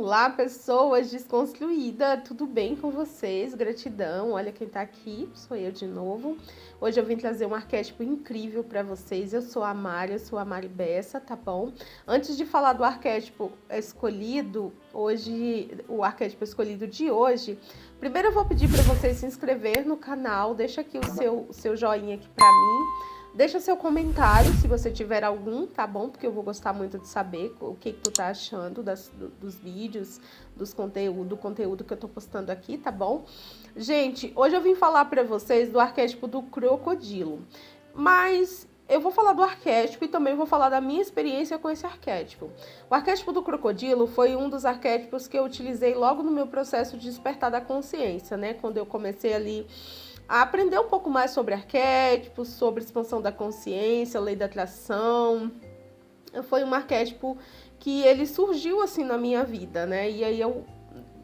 Olá, pessoas desconstruídas, tudo bem com vocês? Gratidão, olha quem tá aqui, sou eu de novo. Hoje eu vim trazer um arquétipo incrível para vocês. Eu sou a Mari, eu sou a Mari Bessa, tá bom? Antes de falar do arquétipo escolhido, o arquétipo escolhido de hoje, primeiro eu vou pedir para vocês se inscrever no canal, deixa aqui o seu joinha aqui para mim. Deixa seu comentário, se você tiver algum, tá bom? Porque eu vou gostar muito de saber o que tu tá achando dos vídeos, do conteúdo que eu tô postando aqui, tá bom? Gente, hoje eu vim falar pra vocês do arquétipo do crocodilo. Mas eu vou falar do arquétipo e também vou falar da minha experiência com esse arquétipo. O arquétipo do crocodilo foi um dos arquétipos que eu utilizei logo no meu processo de despertar da consciência, né? Quando eu comecei ali a aprender um pouco mais sobre arquétipos, sobre expansão da consciência, lei da atração. Foi um arquétipo que ele surgiu assim na minha vida, né? E aí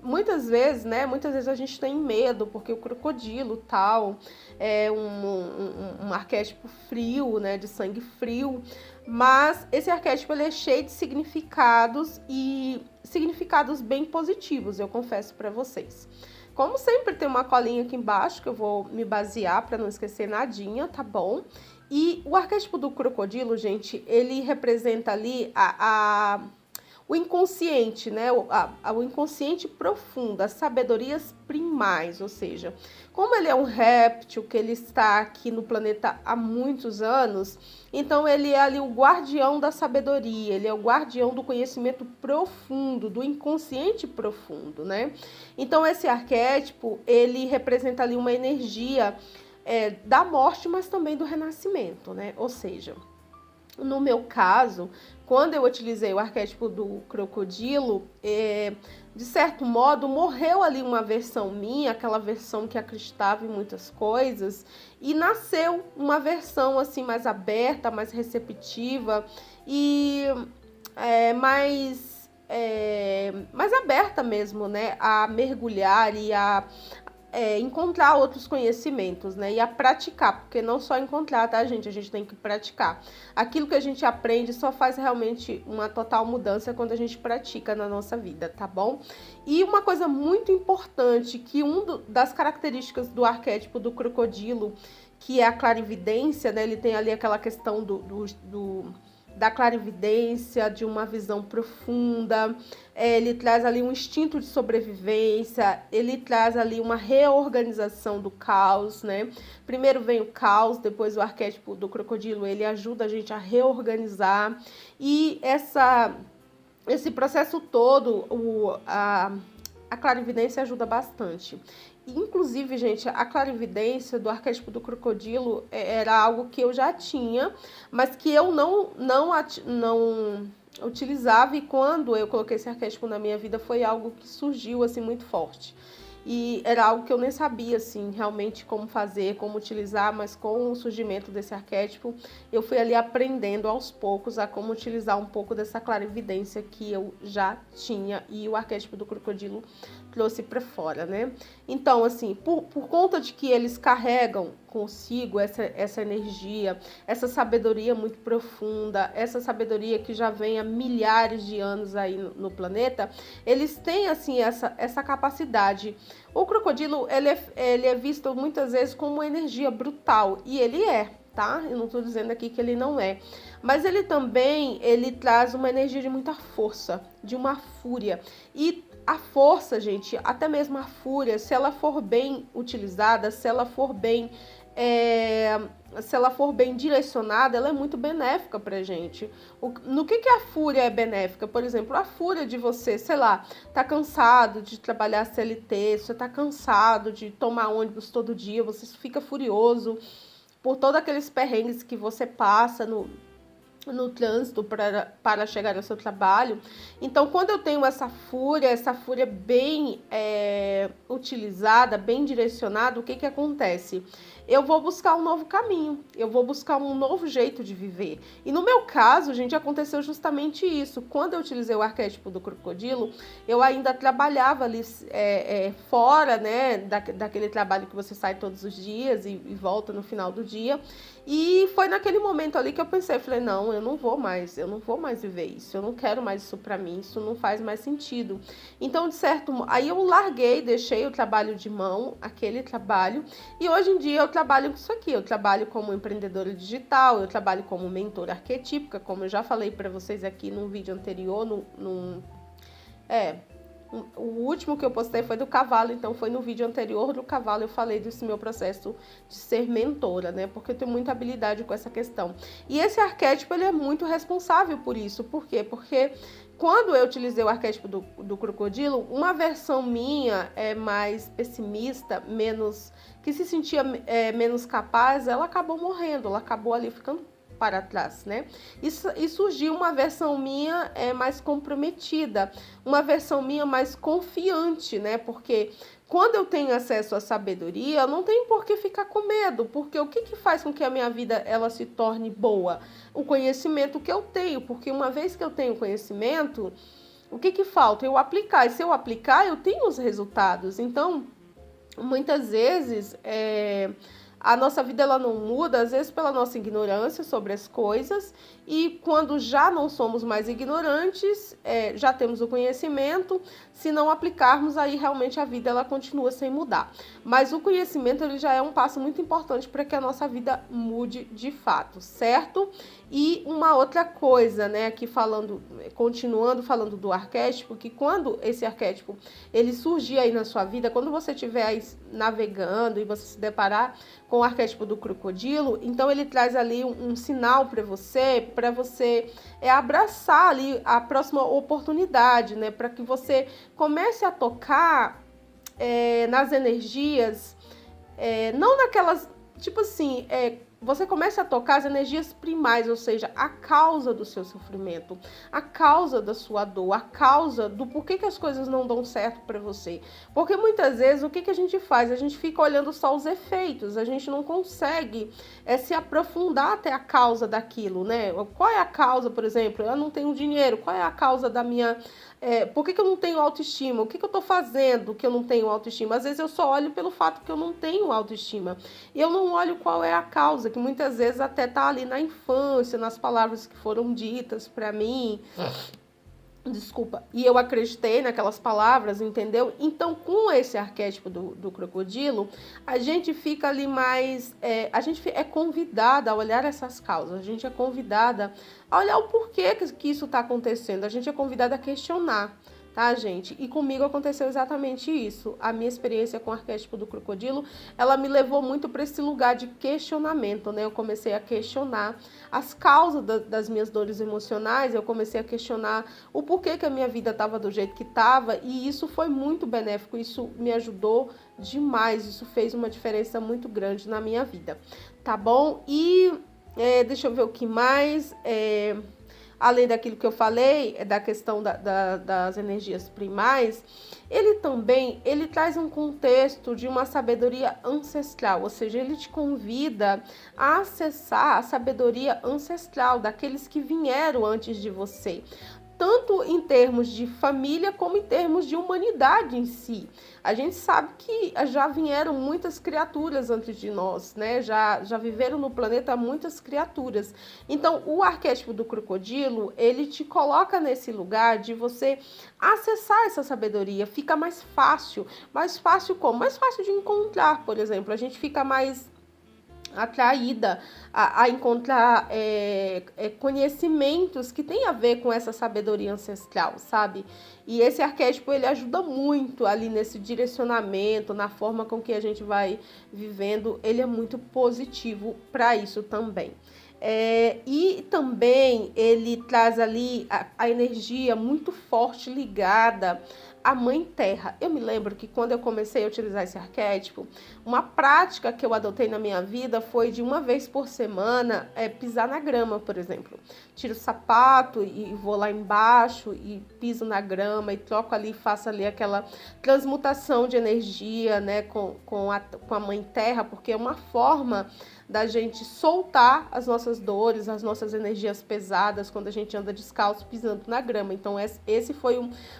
muitas vezes a gente tem medo, porque o crocodilo tal é um arquétipo frio, né? De sangue frio. Mas esse arquétipo ele é cheio de significados e significados bem positivos, eu confesso para vocês. Como sempre, tem uma colinha aqui embaixo que eu vou me basear para não esquecer nadinha, tá bom? E o arquétipo do crocodilo, gente, ele representa ali o inconsciente, né? O inconsciente profundo, as sabedorias primais, ou seja, como ele é um réptil, que ele está aqui no planeta há muitos anos, então ele é ali o guardião da sabedoria, ele é o guardião do conhecimento profundo, do inconsciente profundo, né? Então esse arquétipo, ele representa ali uma energia da morte, mas também do renascimento, né? Ou seja, no meu caso, quando eu utilizei o arquétipo do crocodilo, de certo modo, morreu ali uma versão minha, aquela versão que acreditava em muitas coisas, e nasceu uma versão assim mais aberta, mais receptiva e mais aberta mesmo, né, a mergulhar e a encontrar outros conhecimentos, né? E a praticar, porque não só encontrar, tá, gente? A gente tem que praticar. Aquilo que a gente aprende só faz realmente uma total mudança quando a gente pratica na nossa vida, tá bom? E uma coisa muito importante, que das características do arquétipo do crocodilo, que é a clarividência, né? Ele tem ali aquela questão da clarividência, de uma visão profunda, ele traz ali um instinto de sobrevivência, ele traz ali uma reorganização do caos, né? Primeiro vem o caos, depois o arquétipo do crocodilo, ele ajuda a gente a reorganizar, e esse processo todo, a clarividência ajuda bastante. Inclusive, gente, a clarividência do arquétipo do crocodilo era algo que eu já tinha, mas que eu não utilizava, e quando eu coloquei esse arquétipo na minha vida foi algo que surgiu assim muito forte. E era algo que eu nem sabia assim realmente como fazer, como utilizar, mas com o surgimento desse arquétipo, eu fui ali aprendendo aos poucos a como utilizar um pouco dessa clarividência que eu já tinha, e o arquétipo do crocodilo trouxe para fora, né? Então, assim, por conta de que eles carregam consigo essa energia, essa sabedoria muito profunda, essa sabedoria que já vem há milhares de anos aí no planeta, eles têm, assim, essa capacidade. O crocodilo, ele é visto muitas vezes como uma energia brutal, e ele é, tá? Eu não tô dizendo aqui que ele não é. Mas ele também, ele traz uma energia de muita força, de uma fúria. E a força, gente, até mesmo a fúria, se ela for bem utilizada, se ela for bem direcionada, ela é muito benéfica pra gente. No que a fúria é benéfica? Por exemplo, a fúria de você, sei lá, tá cansado de trabalhar CLT, você tá cansado de tomar ônibus todo dia, você fica furioso por todos aqueles perrengues que você passa no trânsito para chegar ao seu trabalho. Então, quando eu tenho essa fúria bem utilizada, bem direcionada, o que acontece? eu vou buscar um novo caminho, eu vou buscar um novo jeito de viver. E no meu caso, gente, aconteceu justamente isso. Quando eu utilizei o arquétipo do crocodilo, eu ainda trabalhava ali fora, né, daquele trabalho que você sai todos os dias e volta no final do dia. E foi naquele momento ali que eu pensei, falei, não, eu não vou mais viver isso, eu não quero mais isso pra mim, isso não faz mais sentido. Então, de certo modo, aí eu larguei, deixei o trabalho de mão, aquele trabalho, e hoje em dia eu trabalho com isso aqui, eu trabalho como empreendedora digital, eu trabalho como mentora arquetípica, como eu já falei pra vocês aqui num vídeo anterior, o último que eu postei foi do cavalo, então foi no vídeo anterior do cavalo eu falei desse meu processo de ser mentora, né? Porque eu tenho muita habilidade com essa questão. E esse arquétipo, ele é muito responsável por isso. Por quê? Porque quando eu utilizei o arquétipo do crocodilo, uma versão minha mais pessimista, que se sentia menos capaz, ela acabou morrendo, ela acabou ali ficando para trás, né? E surgiu uma versão minha mais comprometida, uma versão minha mais confiante, né? Porque quando eu tenho acesso à sabedoria, eu não tenho por que ficar com medo, porque o que faz com que a minha vida ela se torne boa? O conhecimento que eu tenho, porque uma vez que eu tenho conhecimento, o que falta? Eu aplicar, e se eu aplicar, eu tenho os resultados. Então, muitas vezes, a nossa vida ela não muda, às vezes pela nossa ignorância sobre as coisas, e quando já não somos mais ignorantes, já temos o conhecimento, se não aplicarmos, aí realmente a vida ela continua sem mudar. Mas o conhecimento ele já é um passo muito importante para que a nossa vida mude de fato, certo? E uma outra coisa, né, aqui continuando falando do arquétipo, que quando esse arquétipo ele surgir aí na sua vida, quando você estiver aí navegando e você se deparar com o arquétipo do crocodilo, então ele traz ali um sinal para você abraçar ali a próxima oportunidade, né, para que você comece a tocar nas energias, não naquelas, tipo assim, você começa a tocar as energias primais, ou seja, a causa do seu sofrimento, a causa da sua dor, a causa do porquê que as coisas não dão certo para você. Porque muitas vezes o que a gente faz? A gente fica olhando só os efeitos, a gente não consegue se aprofundar até a causa daquilo, né? Qual é a causa, por exemplo? Eu não tenho dinheiro, qual é a causa da minha... por que eu não tenho autoestima? O que eu tô fazendo que eu não tenho autoestima? Às vezes eu só olho pelo fato que eu não tenho autoestima. E eu não olho qual é a causa, que muitas vezes até tá ali na infância, nas palavras que foram ditas para mim. Desculpa. E eu acreditei naquelas palavras, entendeu? Então, com esse arquétipo do crocodilo, a gente fica ali mais... a gente é convidada a olhar essas causas. A gente é convidada a olhar o porquê que isso está acontecendo. A gente é convidada a questionar. Tá, gente? E comigo aconteceu exatamente isso. A minha experiência com o arquétipo do crocodilo, ela me levou muito para esse lugar de questionamento, né? Eu comecei a questionar as causas das minhas dores emocionais, eu comecei a questionar o porquê que a minha vida estava do jeito que estava, e isso foi muito benéfico, isso me ajudou demais, isso fez uma diferença muito grande na minha vida, tá bom? E deixa eu ver o que mais... além daquilo que eu falei, da questão das energias primais, ele traz um contexto de uma sabedoria ancestral, ou seja, ele te convida a acessar a sabedoria ancestral daqueles que vieram antes de você, tanto em termos de família como em termos de humanidade em si. A gente sabe que já vieram muitas criaturas antes de nós, né? Já viveram no planeta muitas criaturas. Então, o arquétipo do crocodilo, ele te coloca nesse lugar de você acessar essa sabedoria. Fica mais fácil. Mais fácil como? Mais fácil de encontrar, por exemplo. A gente fica mais atraída a encontrar conhecimentos que tem a ver com essa sabedoria ancestral, sabe? E esse arquétipo, ele ajuda muito ali nesse direcionamento, na forma com que a gente vai vivendo, ele é muito positivo para isso também. E também ele traz ali a energia muito forte ligada a Mãe Terra. Eu me lembro que quando eu comecei a utilizar esse arquétipo, uma prática que eu adotei na minha vida foi de uma vez por semana pisar na grama, por exemplo. Tiro o sapato e vou lá embaixo e piso na grama e troco ali, faço ali aquela transmutação de energia, né, com a Mãe Terra, porque é uma forma da gente soltar as nossas dores, as nossas energias pesadas quando a gente anda descalço pisando na grama. Então esse foi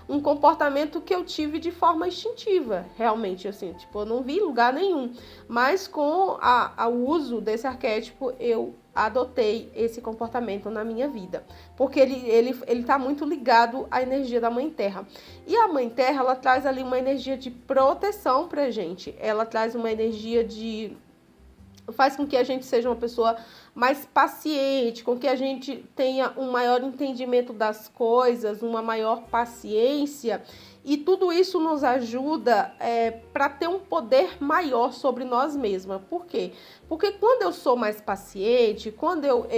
um comportamento que eu tive de forma instintiva, realmente, assim, tipo, eu não vi lugar nenhum, mas com o uso desse arquétipo eu adotei esse comportamento na minha vida, porque ele tá muito ligado à energia da Mãe Terra. E a Mãe Terra, ela traz ali uma energia de proteção pra gente, ela traz uma energia faz com que a gente seja uma pessoa mais paciente, com que a gente tenha um maior entendimento das coisas, uma maior paciência, e tudo isso nos ajuda para ter um poder maior sobre nós mesmas. Por quê? Porque quando eu sou mais paciente, quando eu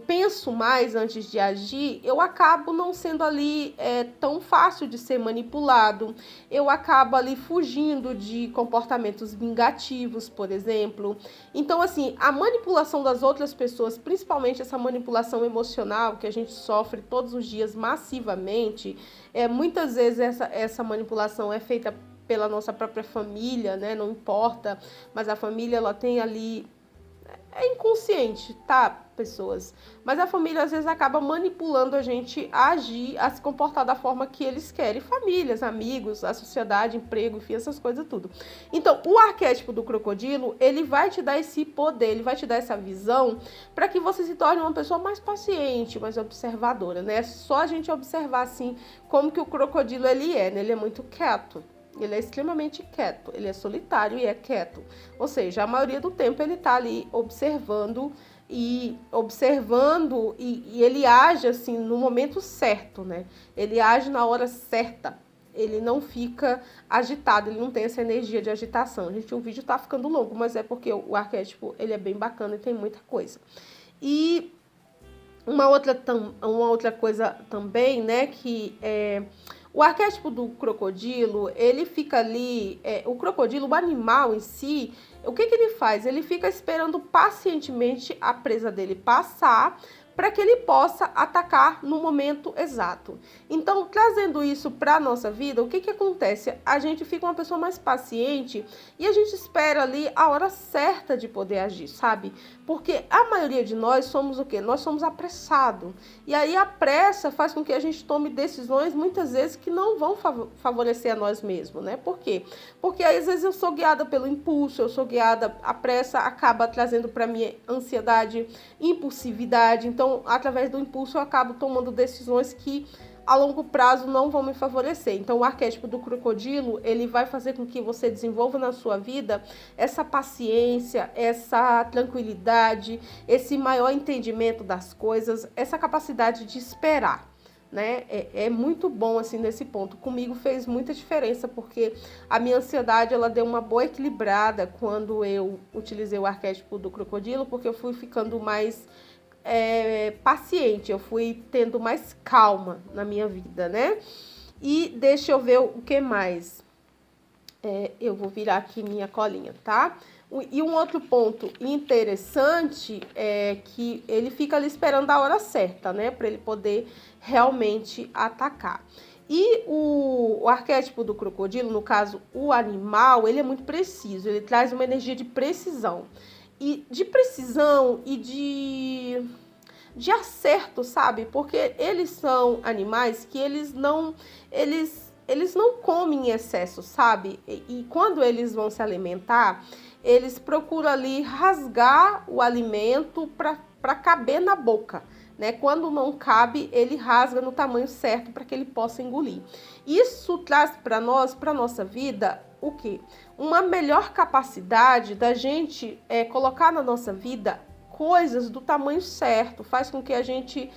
penso mais antes de agir, eu acabo não sendo ali tão fácil de ser manipulado, eu acabo ali fugindo de comportamentos vingativos, por exemplo. Então, assim, a manipulação das outras pessoas, principalmente essa manipulação emocional que a gente sofre todos os dias massivamente, muitas vezes essa manipulação é feita pela nossa própria família, né? Não importa, mas a família, ela tem ali... É inconsciente, tá, pessoas? Mas a família às vezes acaba manipulando a gente a agir, a se comportar da forma que eles querem. Famílias, amigos, a sociedade, emprego, enfim, essas coisas tudo. Então, o arquétipo do crocodilo, ele vai te dar esse poder, ele vai te dar essa visão para que você se torne uma pessoa mais paciente, mais observadora, né? É só a gente observar, assim, como que o crocodilo ele é, né? Ele é muito quieto. Ele é extremamente quieto, ele é solitário e é quieto. Ou seja, a maioria do tempo ele está ali observando e ele age assim no momento certo, né? Ele age na hora certa. Ele não fica agitado, ele não tem essa energia de agitação. Gente, o vídeo tá ficando longo, mas é porque o arquétipo ele é bem bacana e tem muita coisa. E uma outra coisa também, né, que o arquétipo do crocodilo, ele fica ali, o crocodilo, o animal em si, o que ele faz? Ele fica esperando pacientemente a presa dele passar para que ele possa atacar no momento exato. Então, trazendo isso para a nossa vida, o que acontece? A gente fica uma pessoa mais paciente e a gente espera ali a hora certa de poder agir, sabe? Porque a maioria de nós somos o quê? Nós somos apressados. E aí a pressa faz com que a gente tome decisões muitas vezes que não vão favorecer a nós mesmos, né? Por quê? Porque aí, às vezes eu sou guiada pelo impulso, eu sou guiada, a pressa acaba trazendo para mim ansiedade, impulsividade. Então, através do impulso eu acabo tomando decisões que a longo prazo não vão me favorecer. Então, o arquétipo do crocodilo, ele vai fazer com que você desenvolva na sua vida essa paciência, essa tranquilidade, esse maior entendimento das coisas, essa capacidade de esperar, né? É muito bom, assim, nesse ponto. Comigo fez muita diferença, porque a minha ansiedade, ela deu uma boa equilibrada quando eu utilizei o arquétipo do crocodilo, porque eu fui ficando mais... paciente, eu fui tendo mais calma na minha vida, né? E deixa eu ver o que mais. Eu vou virar aqui minha colinha, tá? E um outro ponto interessante é que ele fica ali esperando a hora certa, né? Para ele poder realmente atacar. E o arquétipo do crocodilo, no caso, o animal, ele é muito preciso, ele traz uma energia de precisão. E de precisão e de acerto, sabe? Porque eles são animais que eles não comem em excesso, sabe? E quando eles vão se alimentar, eles procuram ali rasgar o alimento para caber na boca, né? Quando não cabe, ele rasga no tamanho certo para que ele possa engolir. Isso traz para nós, para nossa vida, o quê? Uma melhor capacidade da gente colocar na nossa vida coisas do tamanho certo, faz com que a gente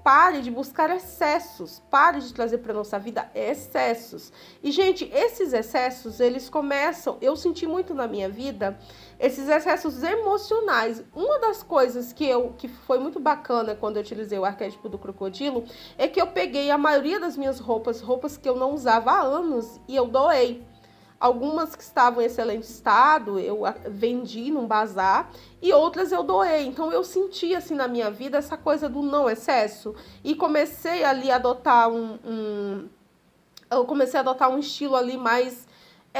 pare de buscar excessos, pare de trazer para nossa vida excessos. E, gente, esses excessos, eles começam, eu senti muito na minha vida, esses excessos emocionais. Uma das coisas que foi muito bacana quando eu utilizei o arquétipo do crocodilo, é que eu peguei a maioria das minhas roupas que eu não usava há anos, e eu doei. Algumas que estavam em excelente estado, eu vendi num bazar, e outras eu doei. Então eu senti assim na minha vida essa coisa do não excesso, e comecei ali a adotar um estilo ali mais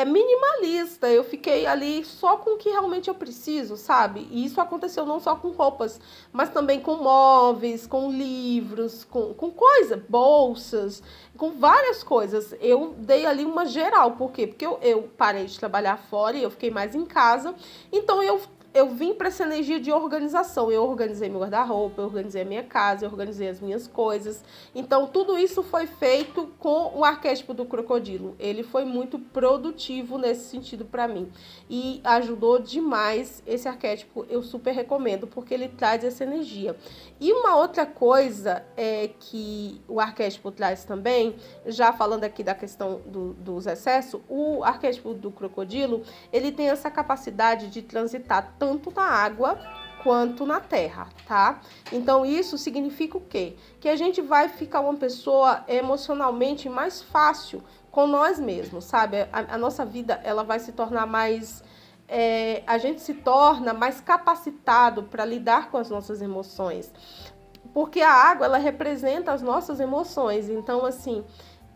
minimalista. Eu fiquei ali só com o que realmente eu preciso, sabe? E isso aconteceu não só com roupas, mas também com móveis, com livros, com coisa, bolsas, com várias coisas. Eu dei ali uma geral. Por quê? Porque eu parei de trabalhar fora e eu fiquei mais em casa. Então eu vim para essa energia de organização. Eu organizei meu guarda-roupa, eu organizei a minha casa, eu organizei as minhas coisas. Então, tudo isso foi feito com o arquétipo do crocodilo. Ele foi muito produtivo nesse sentido para mim. E ajudou demais esse arquétipo. Eu super recomendo, porque ele traz essa energia. E uma outra coisa que o arquétipo traz também, já falando aqui da questão dos excessos, o arquétipo do crocodilo, ele tem essa capacidade de transitar tanto na água quanto na terra, tá? Então isso significa o quê? Que a gente vai ficar uma pessoa emocionalmente mais fácil com nós mesmos, sabe? A nossa vida, ela vai se tornar mais... a gente se torna mais capacitado para lidar com as nossas emoções. Porque a água, ela representa as nossas emoções. Então, assim,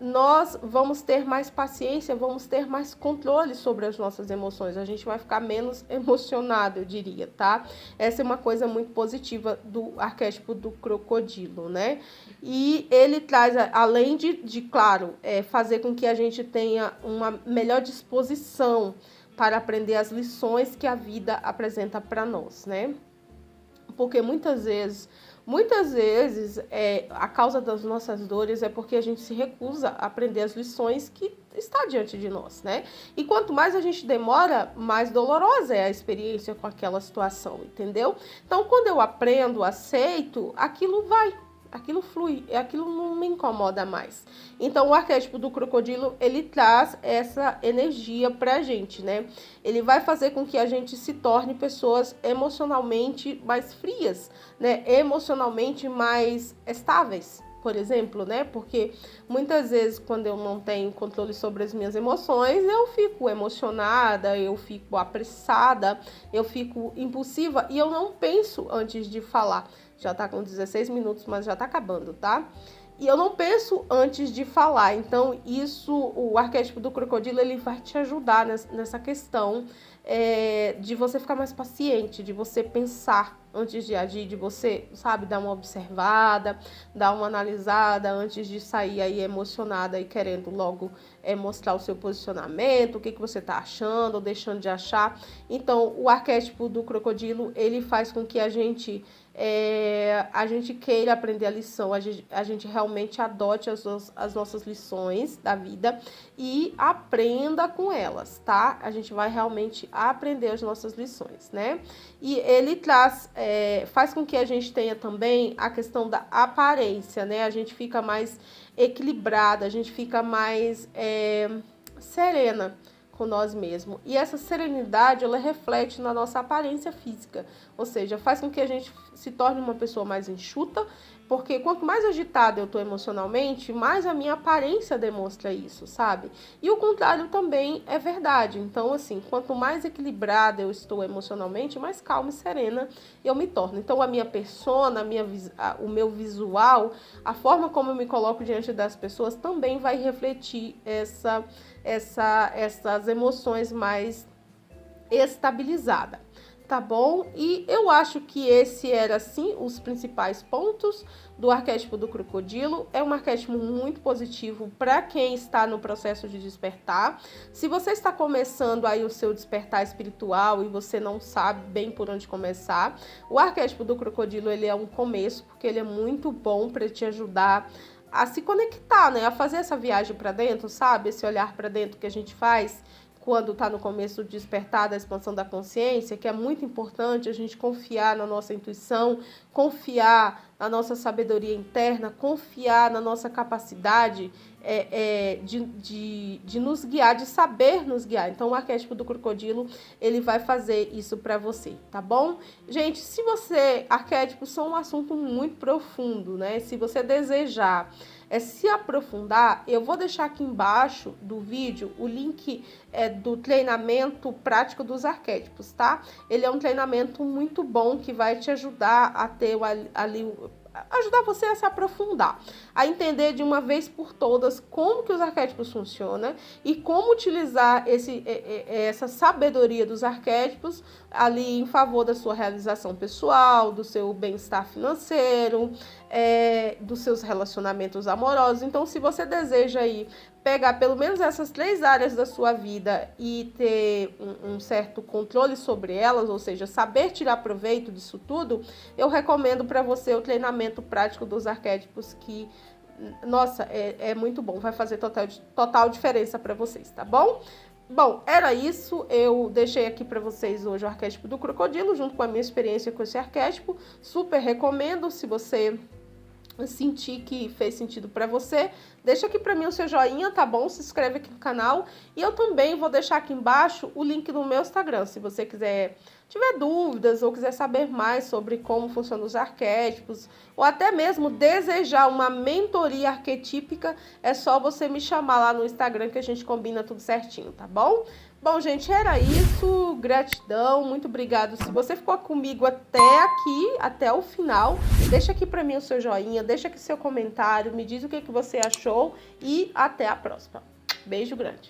nós vamos ter mais paciência, vamos ter mais controle sobre as nossas emoções. A gente vai ficar menos emocionado, eu diria, tá? Essa é uma coisa muito positiva do arquétipo do crocodilo, né? E ele traz, além de claro, fazer com que a gente tenha uma melhor disposição para aprender as lições que a vida apresenta para nós, né? Porque muitas vezes, a causa das nossas dores é porque a gente se recusa a aprender as lições que está diante de nós, né? E quanto mais a gente demora, mais dolorosa é a experiência com aquela situação, entendeu? Então, quando eu aprendo, aceito, aquilo flui, aquilo não me incomoda mais. Então, o arquétipo do crocodilo, ele traz essa energia pra gente, né? Ele vai fazer com que a gente se torne pessoas emocionalmente mais frias, né? Emocionalmente mais estáveis, por exemplo, né? Porque muitas vezes, quando eu não tenho controle sobre as minhas emoções, eu fico emocionada, eu fico apressada, eu fico impulsiva e eu não penso antes de falar. Já tá com 16 minutos, mas já tá acabando, tá? E eu não penso antes de falar. Então, o arquétipo do crocodilo, ele vai te ajudar nessa questão de você ficar mais paciente, de você pensar antes de agir, de você, sabe, dar uma observada, dar uma analisada antes de sair aí emocionada e querendo logo mostrar o seu posicionamento, o que você tá achando ou deixando de achar. Então, o arquétipo do crocodilo, ele faz com que a gente queira aprender a lição, a gente realmente adote as nossas lições da vida e aprenda com elas, tá? A gente vai realmente aprender as nossas lições, né? E ele faz com que a gente tenha também a questão da aparência, né? A gente fica mais equilibrada, a gente fica mais serena com nós mesmos. E essa serenidade, ela reflete na nossa aparência física, ou seja, faz com que a gente se torne uma pessoa mais enxuta, porque quanto mais agitada eu tô emocionalmente, mais a minha aparência demonstra isso, sabe? E o contrário também é verdade. Então, assim, quanto mais equilibrada eu estou emocionalmente, mais calma e serena eu me torno. Então, a minha persona, o meu visual, a forma como eu me coloco diante das pessoas também vai refletir essas emoções mais estabilizadas. Tá bom? E eu acho que esse era, sim, os principais pontos do arquétipo do crocodilo. É um arquétipo muito positivo para quem está no processo de despertar. Se você está começando aí o seu despertar espiritual e você não sabe bem por onde começar, o arquétipo do crocodilo, ele é um começo, porque ele é muito bom para te ajudar a se conectar, né? A fazer essa viagem para dentro, sabe? Esse olhar para dentro que a gente faz quando está no começo do despertar da expansão da consciência, que é muito importante a gente confiar na nossa intuição, confiar na nossa sabedoria interna, confiar na nossa capacidade de nos guiar, de saber nos guiar. Então, o arquétipo do crocodilo, ele vai fazer isso para você, tá bom? Gente, se você... Arquétipos são um assunto muito profundo, né? Se você desejar se aprofundar, eu vou deixar aqui embaixo do vídeo o link do treinamento prático dos arquétipos, tá? Ele é um treinamento muito bom que vai te ajudar a ter ajudar você a se aprofundar, a entender de uma vez por todas como que os arquétipos funcionam e como utilizar essa sabedoria dos arquétipos ali em favor da sua realização pessoal, do seu bem-estar financeiro, dos seus relacionamentos amorosos. Então, se você deseja aí pegar pelo menos essas 3 áreas da sua vida e ter um certo controle sobre elas, ou seja, saber tirar proveito disso tudo, eu recomendo para você o treinamento prático dos arquétipos, que, nossa, é muito bom, vai fazer total diferença para vocês, tá bom? Bom, era isso, eu deixei aqui para vocês hoje o arquétipo do crocodilo, junto com a minha experiência com esse arquétipo, super recomendo. Se você sentir que fez sentido para você, deixa aqui para mim o seu joinha, tá bom? Se inscreve aqui no canal e eu também vou deixar aqui embaixo o link do meu Instagram, se você tiver dúvidas ou quiser saber mais sobre como funcionam os arquétipos ou até mesmo desejar uma mentoria arquetípica, é só você me chamar lá no Instagram que a gente combina tudo certinho, tá bom? Bom, gente, era isso. Gratidão, muito obrigado. Se você ficou comigo até aqui, até o final, deixa aqui para mim o seu joinha, deixa aqui seu comentário, me diz o que você achou e até a próxima. Beijo grande.